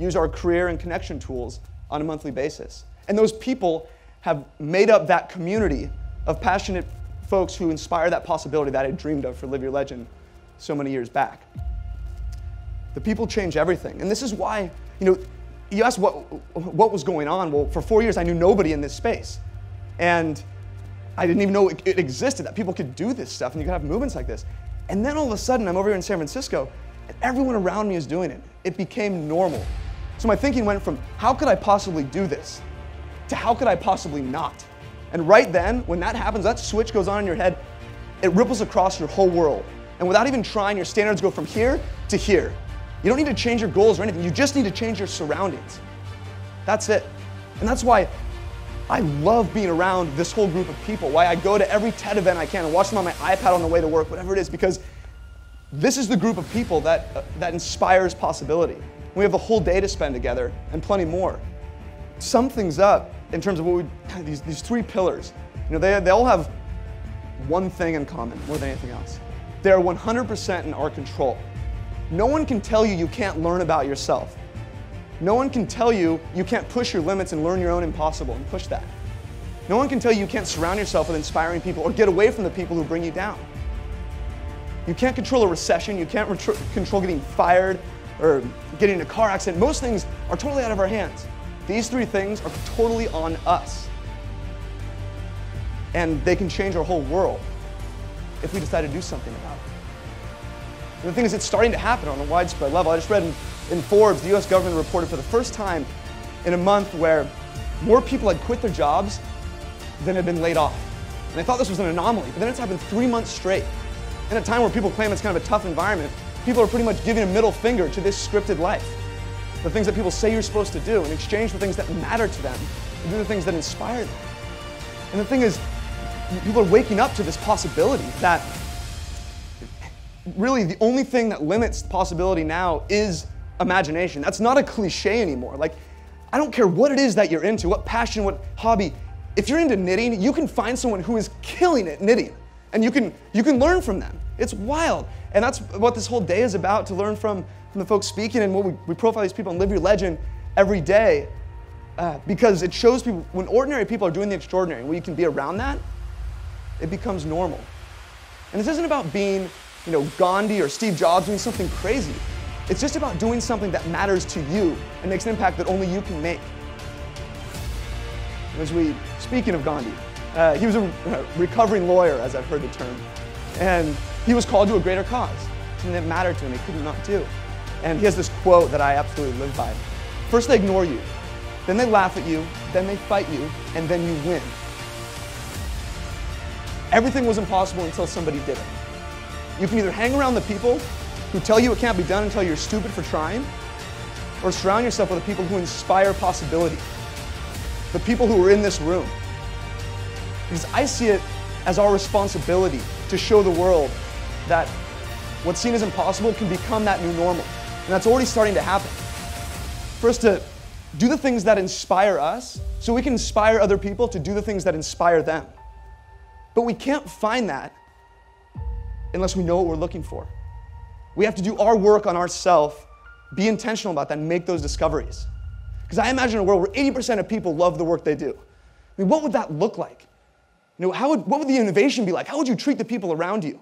use our career and connection tools on a monthly basis. And those people have made up that community of passionate folks who inspire that possibility that I dreamed of for Live Your Legend so many years back. The people change everything. And this is why, you asked what was going on. Well, for 4 years, I knew nobody in this space. And I didn't even know it existed, that people could do this stuff and you could have movements like this. And then all of a sudden, I'm over here in San Francisco, and everyone around me is doing it. It became normal. So my thinking went from, how could I possibly do this, to how could I possibly not? And right then, when that happens, that switch goes on in your head, it ripples across your whole world. And without even trying, your standards go from here to here. You don't need to change your goals or anything. You just need to change your surroundings. That's it. And that's why I love being around this whole group of people, why I go to every TED event I can and watch them on my iPad on the way to work, whatever it is, because this is the group of people that inspires possibility. We have a whole day to spend together and plenty more. Sum things up in terms of these three pillars. They all have one thing in common more than anything else. They are 100% in our control. No one can tell you you can't learn about yourself. No one can tell you you can't push your limits and learn your own impossible and push that. No one can tell you you can't surround yourself with inspiring people or get away from the people who bring you down. You can't control a recession. You can't control getting fired or getting in a car accident. Most things are totally out of our hands. These three things are totally on us. And they can change our whole world if we decide to do something about it. And the thing is, it's starting to happen on a widespread level. I just read in Forbes, the US government reported for the first time in a month where more people had quit their jobs than had been laid off. And I thought this was an anomaly, but then it's happened 3 months straight. In a time where people claim it's kind of a tough environment, people are pretty much giving a middle finger to this scripted life. The things that people say you're supposed to do in exchange for things that matter to them, and do the things that inspire them. And the thing is, people are waking up to this possibility that really the only thing that limits possibility now is imagination. That's not a cliche anymore. Like, I don't care what it is that you're into, what passion, what hobby. If you're into knitting, you can find someone who is killing it knitting, and you can learn from them. It's wild. And that's what this whole day is about, to learn from the folks speaking, and what we profile these people and Live Your Legend every day, because it shows people when ordinary people are doing the extraordinary, and when you can be around that, it becomes normal. And this isn't about being, Gandhi or Steve Jobs doing something crazy. It's just about doing something that matters to you and makes an impact that only you can make. Speaking of Gandhi, he was a recovering lawyer, as I've heard the term, and he was called to a greater cause, something that mattered to him, he couldn't not do. And he has this quote that I absolutely live by. First they ignore you, then they laugh at you, then they fight you, and then you win. Everything was impossible until somebody did it. You can either hang around the people who tell you it can't be done until you're stupid for trying, or surround yourself with the people who inspire possibility, the people who are in this room. Because I see it as our responsibility to show the world that what's seen as impossible can become that new normal. And that's already starting to happen. For us to do the things that inspire us so we can inspire other people to do the things that inspire them. But we can't find that unless we know what we're looking for. We have to do our work on ourselves, be intentional about that, and make those discoveries. Because I imagine a world where 80% of people love the work they do. I mean, what would that look like? What would the innovation be like? How would you treat the people around you?